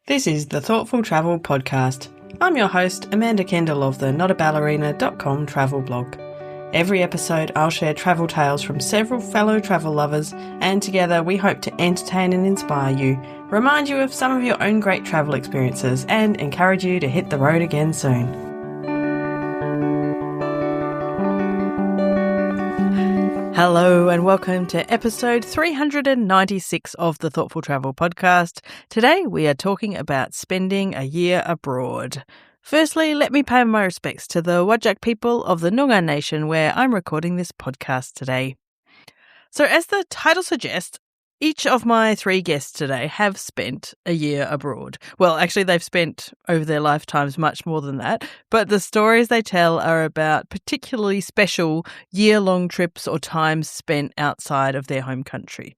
This is the Thoughtful Travel Podcast. I'm your host, Amanda Kendall of the notaballerina.com travel blog. Every episode, I'll share travel tales from several fellow travel lovers, and together we hope to entertain and inspire you, remind you of some of your own great travel experiences, and encourage you to hit the road again soon. Hello and welcome to episode 396 of the Thoughtful Travel Podcast. Today we are talking about spending a year abroad. Firstly, let me pay my respects to the Whadjuk people of the Noongar Nation where I'm recording this podcast today. So as the title suggests, each of my three guests today have spent a year abroad. Well, actually, they've spent over their lifetimes much more than that, but the stories they tell are about particularly special year-long trips or times spent outside of their home country.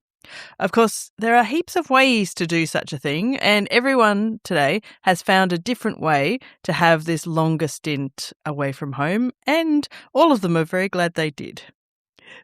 Of course, there are heaps of ways to do such a thing, and everyone today has found a different way to have this longer stint away from home, and all of them are very glad they did.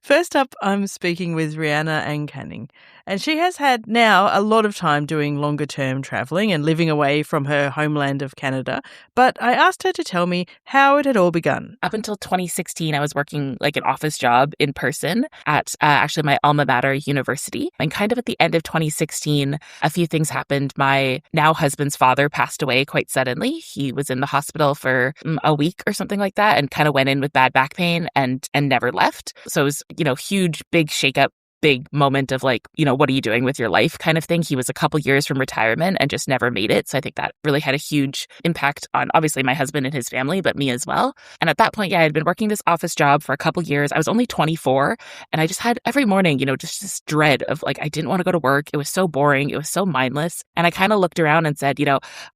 First up, I'm speaking with Riana Ann-Canning, and she has had now a lot of time doing longer-term travelling and living away from her homeland of Canada, but I asked her to tell me how it had all begun. Up until 2016, I was working like an office job in person at actually my alma mater university, and kind of at the end of 2016, a few things happened. My now husband's father passed away quite suddenly. He was in the hospital for a week or something like that and kind of went in with bad back pain and never left. So it was, huge, big shakeup, big moment of like, what are you doing with your life kind of thing. He was a couple years from retirement and just never made it. So I think that really had a huge impact on obviously my husband and his family, but me as well. And at that point, I had been working this office job for a couple years. I was only 24 and I just had every morning, just this dread of like, I didn't want to go to work. It was so boring. It was so mindless. And I kind of looked around and said,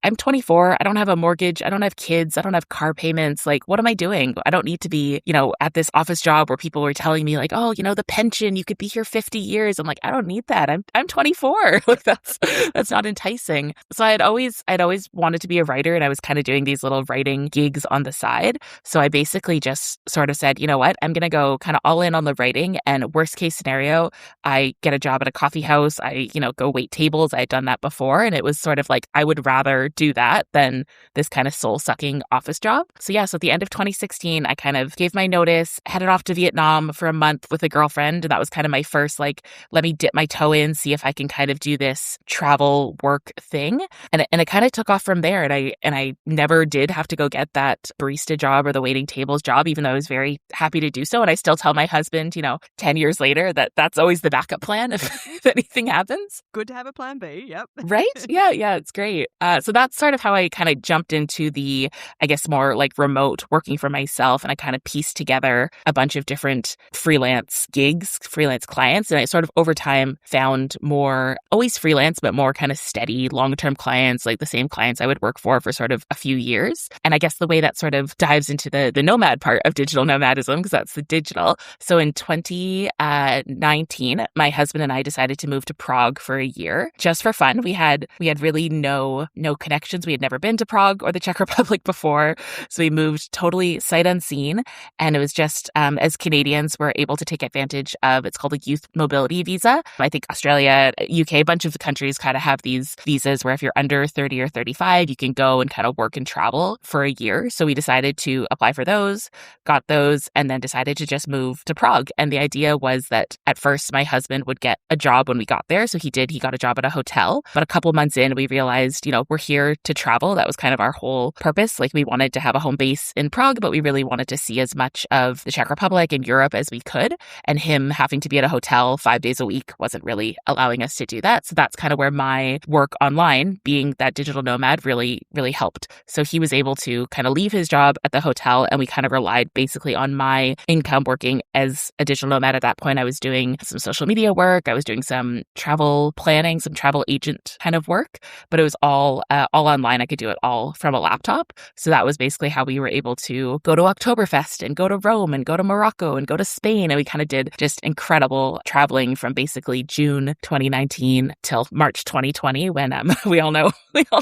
I'm 24. I don't have a mortgage. I don't have kids. I don't have car payments. Like, what am I doing? I don't need to be, at this office job where people were telling me like, oh, the pension, you could be here 50 years. I'm like, I don't need that. I'm 24. Like that's not enticing. So I'd always wanted to be a writer, and I was kind of doing these little writing gigs on the side. So I basically just sort of said, you know what, I'm going to go kind of all in on the writing, and worst case scenario, I get a job at a coffee house. I, go wait tables. I had done that before. And it was sort of like, I would rather do that than this kind of soul sucking office job. So yeah, so at the end of 2016, I kind of gave my notice, headed off to Vietnam for a month with a girlfriend. And that was kind of my first, like, let me dip my toe in, see if I can kind of do this travel work thing. And it kind of took off from there. And I never did have to go get that barista job or the waiting tables job, even though I was very happy to do so. And I still tell my husband, 10 years later, that's always the backup plan if anything happens. Good to have a plan B, yep. Right? Yeah, it's great. So that's sort of how I kind of jumped into the, I guess, more like remote working for myself. And I kind of pieced together a bunch of different freelance gigs, freelance clients. And I sort of over time found more, always freelance, but more kind of steady long-term clients, like the same clients I would work for sort of a few years. And I guess the way that sort of dives into the nomad part of digital nomadism, because that's the digital. So in 2019, my husband and I decided to move to Prague for a year just for fun. We had really no connections. We had never been to Prague or the Czech Republic before. So we moved totally sight unseen. And it was just as Canadians, we're able to take advantage of, it's called a youth mobility visa. I think Australia, UK, a bunch of the countries kind of have these visas where if you're under 30 or 35, you can go and kind of work and travel for a year. So we decided to apply for those, got those, and then decided to just move to Prague. And the idea was that at first my husband would get a job when we got there. So he got a job at a hotel. But a couple months in, we realized, we're here to travel. That was kind of our whole purpose. Like we wanted to have a home base in Prague, but we really wanted to see as much of the Czech Republic and Europe as we could. And him having to be at a hotel 5 days a week wasn't really allowing us to do that. So that's kind of where my work online, being that digital nomad, really, really helped. So he was able to kind of leave his job at the hotel, and we kind of relied basically on my income working as a digital nomad. At that point, I was doing some social media work. I was doing some travel planning, some travel agent kind of work, but it was all online. I could do it all from a laptop. So that was basically how we were able to go to Oktoberfest and go to Rome and go to Morocco and go to Spain. And we kind of did just incredible traveling from basically June 2019 till March 2020 when we all know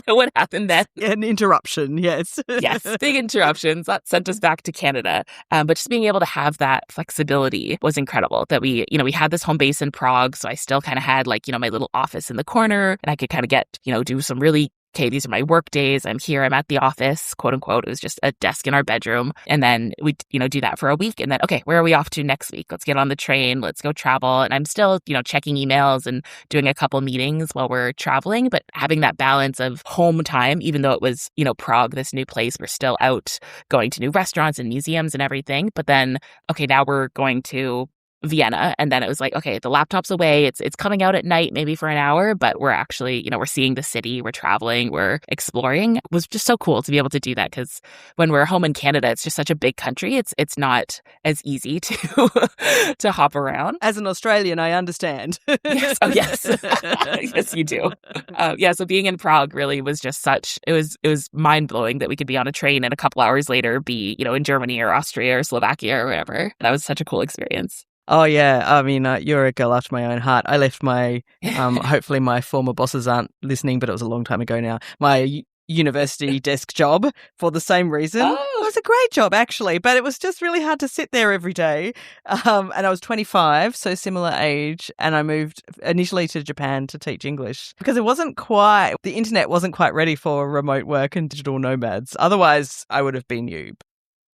what happened then. An interruption, yes. Yes, big interruptions. That sent us back to Canada. But just being able to have that flexibility was incredible. That we had this home base in Prague, so I still kind of had my little office in the corner, and I could kind of get, do some really okay, these are my work days. I'm here. I'm at the office, quote unquote. It was just a desk in our bedroom. And then we, do that for a week. And then, okay, where are we off to next week? Let's get on the train. Let's go travel. And I'm still, checking emails and doing a couple meetings while we're traveling, but having that balance of home time, even though it was, Prague, this new place, we're still out going to new restaurants and museums and everything. But then, okay, now we're going to Vienna. And then it was like, okay, the laptop's away. It's coming out at night, maybe for an hour, but we're actually, we're seeing the city, we're traveling, we're exploring. It was just so cool to be able to do that because when we're home in Canada, it's just such a big country. It's not as easy to to hop around. As an Australian, I understand. Yes. Oh, yes. Yes, you do. So being in Prague really was just it was mind blowing that we could be on a train and a couple hours later be, in Germany or Austria or Slovakia or wherever. That was such a cool experience. Oh, yeah. I mean, you're a girl after my own heart. I left my, hopefully my former bosses aren't listening, but it was a long time ago now, my university desk job for the same reason. Oh. It was a great job, actually, but it was just really hard to sit there every day. And I was 25, so similar age, and I moved initially to Japan to teach English because the internet wasn't quite ready for remote work and digital nomads. Otherwise, I would have been you.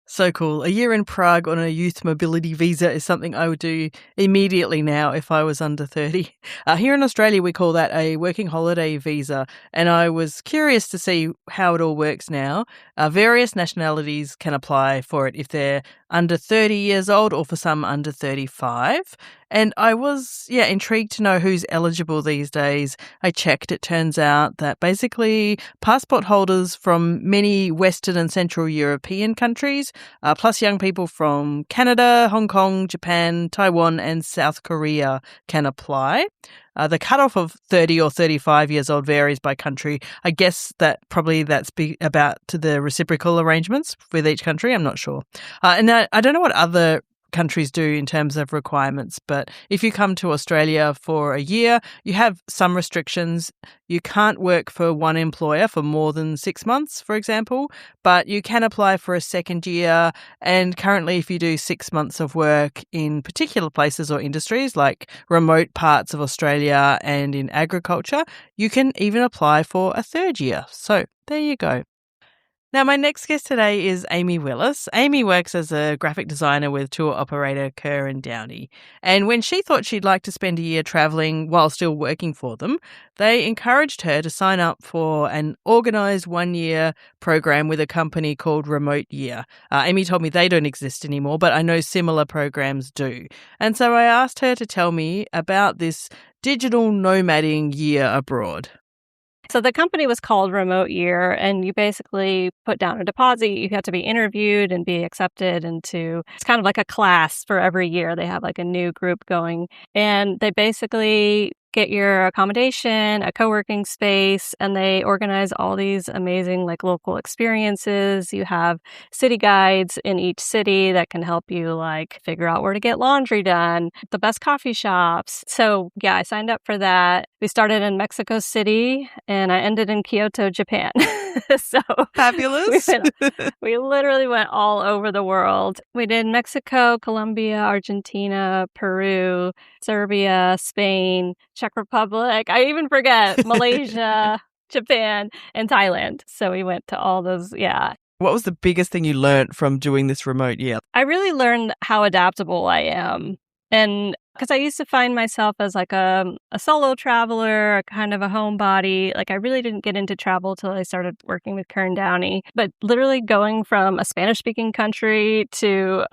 So cool. A year in Prague on a youth mobility visa is something I would do immediately now if I was under 30. Here in Australia, we call that a working holiday visa, and I was curious to see how it all works now. Various nationalities can apply for it if they're under 30 years old or for some under 35. And I was, intrigued to know who's eligible these days. I checked. It turns out that basically passport holders from many Western and Central European countries, plus young people from Canada, Hong Kong, Japan, Taiwan, and South Korea can apply. The cutoff of 30 or 35 years old varies by country. I guess that's about to the reciprocal arrangements with each country. I'm not sure. And I don't know what other countries do in terms of requirements, but if you come to Australia for a year, you have some restrictions. You can't work for one employer for more than 6 months, for example, but you can apply for a second year. And currently, if you do 6 months of work in particular places or industries like remote parts of Australia and in agriculture, you can even apply for a third year. So there you go. Now, my next guest today is Amy Willis. Amy works as a graphic designer with tour operator Kerr & Downey. And when she thought she'd like to spend a year travelling while still working for them, they encouraged her to sign up for an organised 1-year program with a company called Remote Year. Amy told me they don't exist anymore, but I know similar programs do. And so I asked her to tell me about this digital nomading year abroad. So the company was called Remote Year, and you basically put down a deposit. You have to be interviewed and be accepted it's kind of like a class for every year. They have like a new group going, and they basically get your accommodation, a co-working space, and they organize all these amazing like local experiences. You have city guides in each city that can help you like figure out where to get laundry done, the best coffee shops. So I signed up for that. We started in Mexico City and I ended in Kyoto, Japan. So fabulous. We literally went all over the world. We did Mexico, Colombia, Argentina, Peru, Serbia, Spain, Czech Republic. I even forget Malaysia, Japan, and Thailand. So we went to all those. Yeah. What was the biggest thing you learned from doing this remote year? I really learned how adaptable I am. And because I used to find myself as like a solo traveler, a kind of a homebody. Like I really didn't get into travel till I started working with Kerr & Downey. But literally going from a Spanish-speaking country to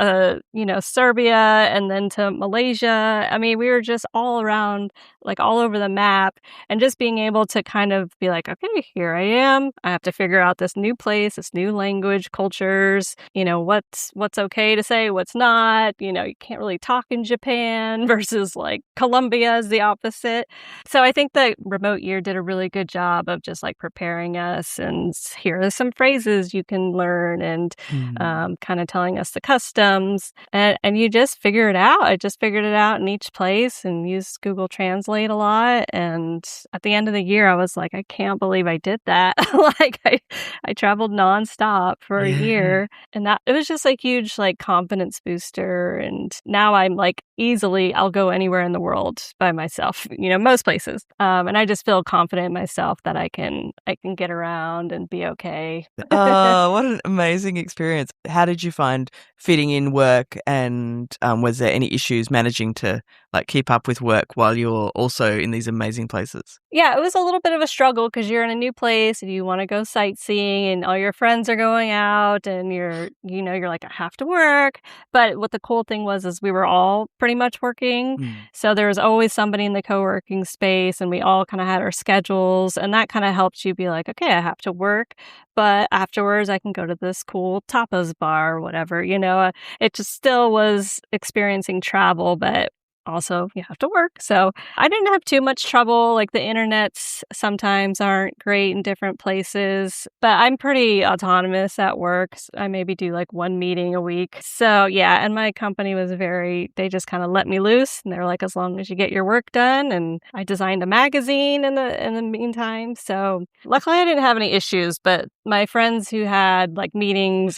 Serbia and then to Malaysia. I mean, we were just all around, like all over the map, and just being able to kind of be like, okay, here I am. I have to figure out this new place, this new language, cultures. What's okay to say, what's not. You can't really talk in Japan. Versus like Colombia is the opposite. So I think the Remote Year did a really good job of just like preparing us, and here are some phrases you can learn, and kind of telling us the customs, and you just figure it out. I just figured it out in each place and used Google Translate a lot. And at the end of the year, I was like, I can't believe I did that. Like I traveled nonstop for a year, and that it was just a huge like confidence booster. And now I'm like easily I'll go anywhere in the world by myself, most places. And I just feel confident in myself that I can get around and be okay. Oh, what an amazing experience. How did you find fitting in work, and was there any issues managing to keep up with work while you're also in these amazing places? Yeah, it was a little bit of a struggle because you're in a new place and you want to go sightseeing and all your friends are going out and you're like, I have to work. But what the cool thing was is we were all pretty much working. So there was always somebody in the co-working space and we all kind of had our schedules, and that kind of helped you be like, okay, I have to work, but afterwards I can go to this cool tapas bar or whatever, it just still was experiencing travel, but also you have to work. So I didn't have too much trouble. Like the internets sometimes aren't great in different places, but I'm pretty autonomous at work. I maybe do like one meeting a week. So yeah, and my company was they just kind of let me loose, and they're like, as long as you get your work done. And I designed a magazine in the meantime. So luckily I didn't have any issues, but my friends who had meetings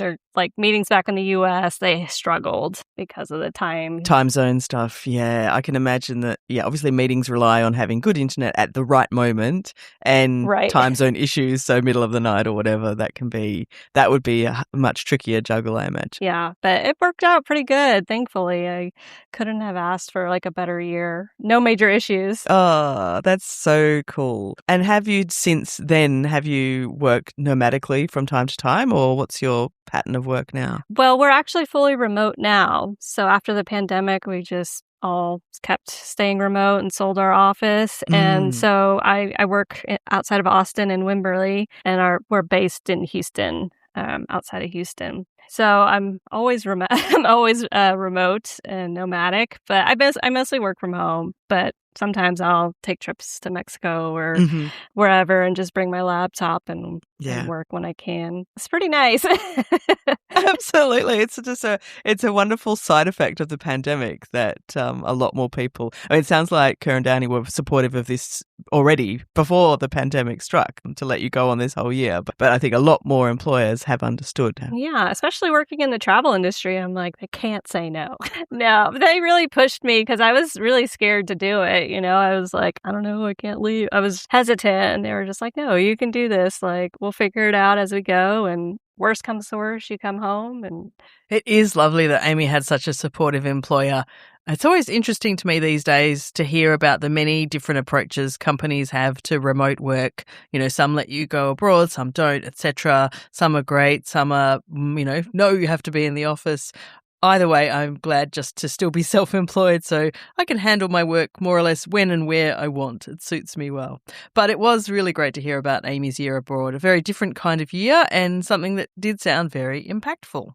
back in the US, they struggled because of the time zone stuff. Yeah, I can imagine that. Yeah, obviously meetings rely on having good internet at the right moment, and time zone issues, so middle of the night or whatever, that would be a much trickier juggle, I imagine. Yeah, but it worked out pretty good. Thankfully, I couldn't have asked for a better year. No major issues. Oh, that's so cool. And have you worked nomadically from time to time, or what's your pattern of work now? Well, we're actually fully remote now. So after the pandemic, we just all kept staying remote and sold our office. And so I work outside of Austin and Wimberley, and we're based in Houston, outside of Houston. So I'm always remote. I'm always remote and nomadic, but I mostly work from home. But sometimes I'll take trips to Mexico or wherever and just bring my laptop and work when I can. It's pretty nice. Absolutely. It's a wonderful side effect of the pandemic that a lot more people, it sounds like Kerr and Downey were supportive of this already before the pandemic struck, to let you go on this whole year. But I think a lot more employers have understood. Yeah, especially working in the travel industry. I'm like, I can't say no. No, they really pushed me because I was really scared to do it. I was like, I don't know, I can't leave. I was hesitant, and they were just like, no, you can do this. We'll figure it out as we go. And worst comes to worst, you come home. And it is lovely that Amy had such a supportive employer. It's always interesting to me these days to hear about the many different approaches companies have to remote work. Some let you go abroad, some don't, etc. Some are great, some are, no, you have to be in the office. Either way, I'm glad just to still be self-employed, so I can handle my work more or less when and where I want. It suits me well. But it was really great to hear about Amy's year abroad, a very different kind of year and something that did sound very impactful.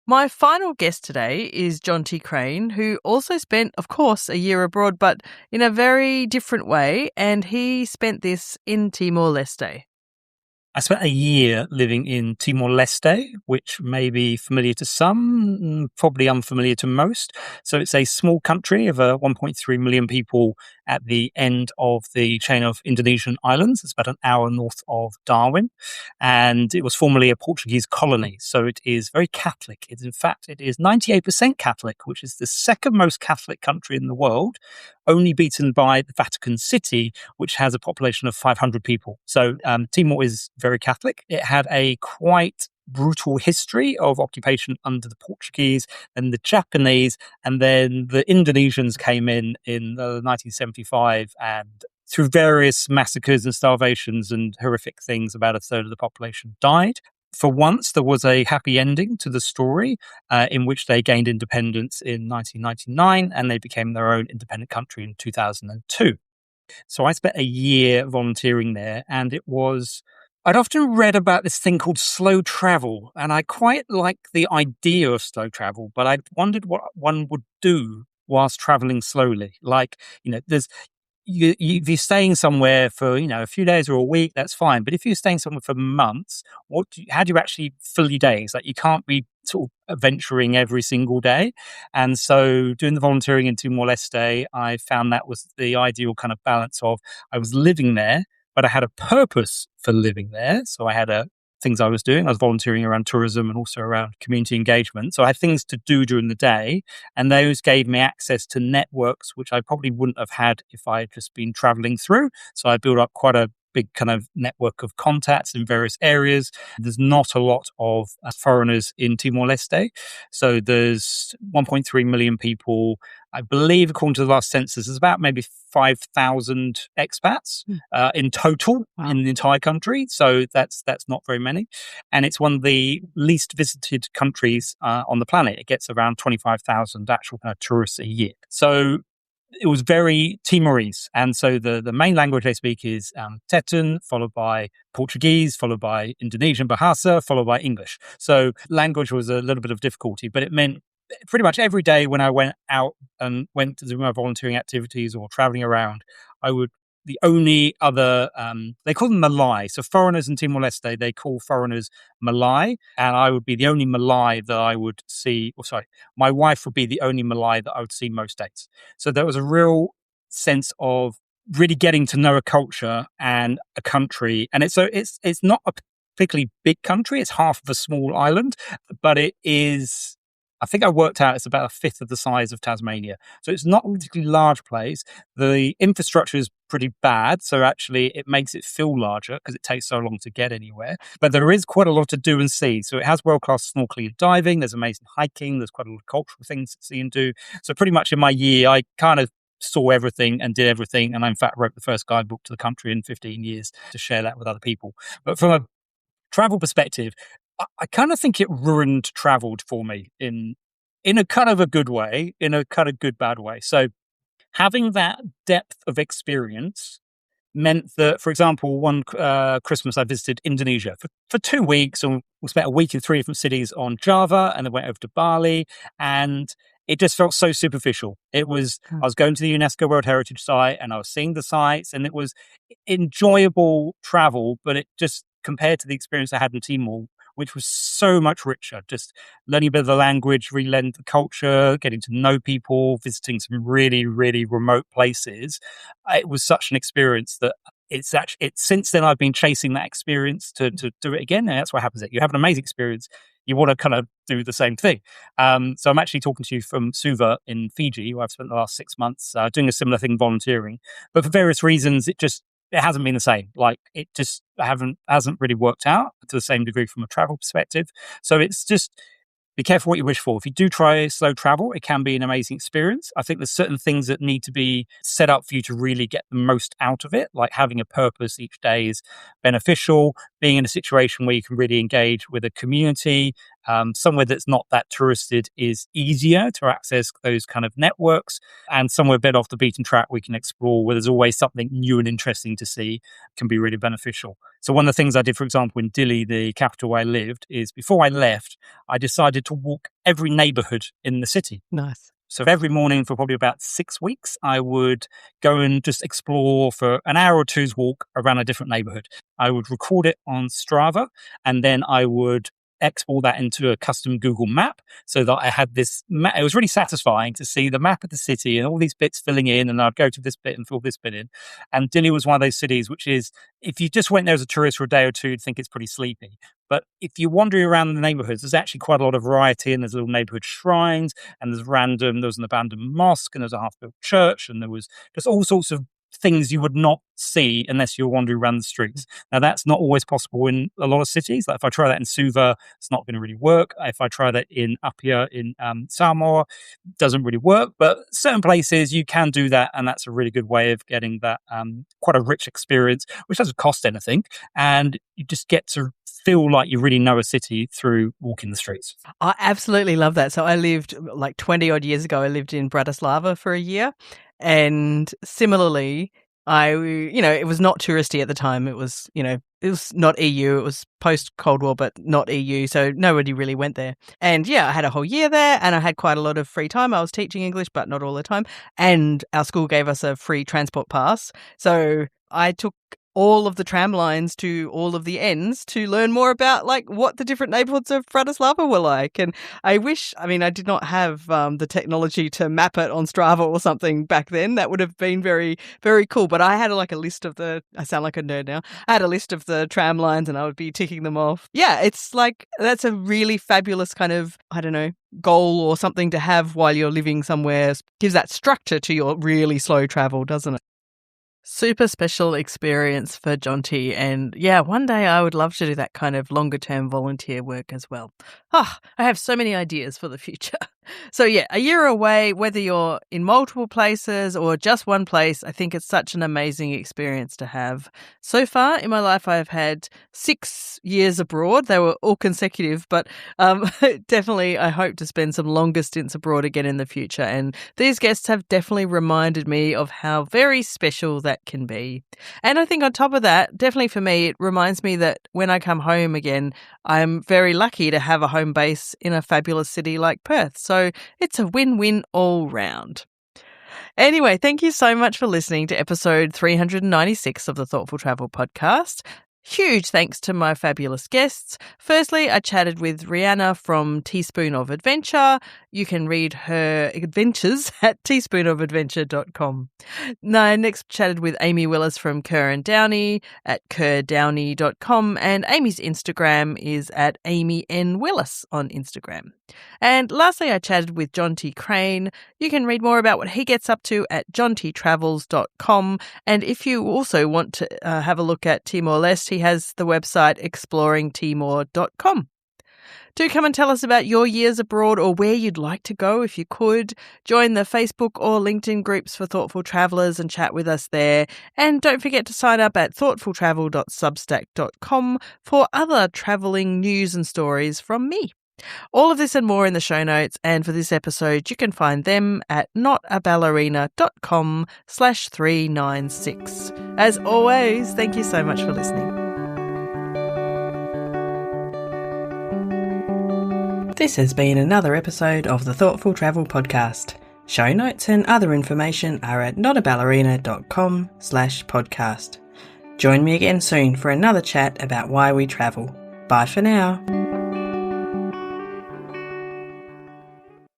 My final guest today is Jonty Crane, who also spent, of course, a year abroad, but in a very different way, and he spent this in Timor-Leste. I spent a year living in Timor-Leste, which may be familiar to some, probably unfamiliar to most. So it's a small country of 1.3 million people at the end of the chain of Indonesian islands. It's about an hour north of Darwin. And it was formerly a Portuguese colony. So it is very Catholic. In fact, it is 98% Catholic, which is the second most Catholic country in the world, only beaten by the Vatican City, which has a population of 500 people. So Timor is very Catholic. It had a quite brutal history of occupation under the Portuguese and the Japanese, and then the Indonesians came in 1975, and through various massacres and starvations and horrific things, about a third of the population died. For once, there was a happy ending to the story in which they gained independence in 1999, and they became their own independent country in 2002. So I spent a year volunteering there, and I'd often read about this thing called slow travel, and I quite like the idea of slow travel, but I wondered what one would do whilst traveling slowly. If you're staying somewhere for, a few days or a week, that's fine. But if you're staying somewhere for months, how do you actually fill your days? You can't be sort of venturing every single day. And so doing the volunteering in Timor-Leste, I found that was the ideal kind of balance of, I was living there, but I had a purpose for living there. So I had a things I was doing. I was volunteering around tourism and also around community engagement. So I had things to do during the day, and those gave me access to networks, which I probably wouldn't have had if I had just been traveling through. So I built up quite a big kind of network of contacts in various areas. There's not a lot of foreigners in Timor-Leste. So there's 1.3 million people. I believe, according to the last census, there's about maybe 5,000 expats in total in the entire country. So that's not very many. And it's one of the least visited countries on the planet. It gets around 25,000 actual tourists a year. So it was very Timorese. And so the main language they speak is Teton, followed by Portuguese, followed by Indonesian Bahasa, followed by English. So language was a little bit of difficulty, but it meant pretty much every day when I went out and went to do my volunteering activities or traveling around, the only other, they call them Malay. So foreigners in Timor-Leste, they call foreigners Malay. And I would be the only Malay that I would see, my wife would be the only Malay that I would see most days. So there was a real sense of really getting to know a culture and a country. And it's not a particularly big country. It's half of a small island, but it is, I think I worked out it's about a fifth of the size of Tasmania. So it's not a particularly large place. The infrastructure is pretty bad. So actually it makes it feel larger because it takes so long to get anywhere. But there is quite a lot to do and see. So it has world-class snorkeling and diving. There's amazing hiking. There's quite a lot of cultural things to see and do. So pretty much in my year, I kind of saw everything and did everything. And I, in fact, wrote the first guidebook to the country in 15 years to share that with other people. But from a travel perspective, I kind of think it ruined travel for me in a kind of a good way, in a kind of good, bad way. So having that depth of experience meant that, for example, one Christmas I visited Indonesia for 2 weeks, and we spent a week in 3 different cities on Java, and then went over to Bali, and it just felt so superficial. It was, I was going to the UNESCO World Heritage Site and I was seeing the sites, and it was enjoyable travel, but it just, compared to the experience I had in Timor, which was so much richer, just learning a bit of the language, relearning the culture, getting to know people, visiting some really, really remote places. It was such an experience that since then I've been chasing that experience to do it again. And that's what happens. You have an amazing experience. You want to kind of do the same thing. So I'm actually talking to you from Suva in Fiji, where I've spent the last 6 months doing a similar thing, volunteering. But for various reasons, it hasn't been the same. Like, it just hasn't really worked out to the same degree from a travel perspective. So it's just, be careful what you wish for. If you do try slow travel, it can be an amazing experience. I think there's certain things that need to be set up for you to really get the most out of it. Like having a purpose each day is beneficial. Being in a situation where you can really engage with a community, somewhere that's not that touristed is easier to access those kind of networks, and somewhere a bit off the beaten track we can explore where there's always something new and interesting to see can be really beneficial. So one of the things I did, for example, in Dili, the capital where I lived, is before I left, I decided to walk every neighborhood in the city. Nice. So every morning for probably about 6 weeks, I would go and just explore for an hour or two's walk around a different neighborhood. I would record it on Strava, and then I would export that into a custom Google map so that I had this map. It was really satisfying to see the map of the city and all these bits filling in, and I'd go to this bit and fill this bit in. And Dili was one of those cities which is, if you just went there as a tourist for a day or two, you'd think it's pretty sleepy. But if you're wandering around the neighborhoods, there's actually quite a lot of variety, and there's little neighborhood shrines, and there was an abandoned mosque, and there was a half-built church, and there was just all sorts of things you would not see unless you're wandering around the streets. Now, that's not always possible in a lot of cities. Like if I try that in Suva, it's not going to really work. If I try that in Apia in Samoa, it doesn't really work. But certain places you can do that, and that's a really good way of getting that quite a rich experience, which doesn't cost anything, and you just get to feel like you really know a city through walking the streets. I absolutely love that. So I lived, like 20 odd years ago, I lived in Bratislava for a year. And similarly, it was not touristy at the time. It was not EU. It was post-Cold War, but not EU. So nobody really went there. And yeah, I had a whole year there, and I had quite a lot of free time. I was teaching English, but not all the time. And our school gave us a free transport pass. So I took all of the tram lines to all of the ends to learn more about like what the different neighborhoods of Bratislava were like. And I did not have the technology to map it on Strava or something back then. That would have been very, very cool. But I had like a list of I sound like a nerd now. I had a list of the tram lines and I would be ticking them off. Yeah, it's like, that's a really fabulous kind of, I don't know, goal or something to have while you're living somewhere. Gives that structure to your really slow travel, doesn't it? Super special experience for Jonty. And yeah, one day I would love to do that kind of longer term volunteer work as well. I have so many ideas for the future. So yeah, a year away, whether you're in multiple places or just one place, I think it's such an amazing experience to have. So far in my life, I've had 6 years abroad. They were all consecutive, but definitely I hope to spend some longer stints abroad again in the future. And these guests have definitely reminded me of how very special that can be. And I think on top of that, definitely for me, it reminds me that when I come home again, I'm very lucky to have a home base in a fabulous city like Perth. So it's a win-win all round. Anyway, thank you so much for listening to episode 396 of the Thoughtful Travel Podcast. Huge thanks to my fabulous guests. Firstly, I chatted with Riana from Teaspoon of Adventure. You can read her adventures at teaspoonofadventure.com. I next chatted with Amy Willis from Kerr and Downey at kerrdowney.com, and Amy's Instagram is at Amy N. Willis on Instagram. And lastly, I chatted with Jonty Crane. You can read more about what he gets up to at jontytravels.com. And if you also want to have a look at Timor-Leste, he has the website exploringtimor.com. Do come and tell us about your years abroad or where you'd like to go if you could. Join the Facebook or LinkedIn groups for Thoughtful Travellers and chat with us there. And don't forget to sign up at thoughtfultravel.substack.com for other travelling news and stories from me. All of this and more in the show notes, and for this episode you can find them at notaballerina.com/396. As always, thank you so much for listening. This has been another episode of the Thoughtful Travel Podcast. Show notes and other information are at notaballerina.com/podcast. Join me again soon for another chat about why we travel. Bye for now.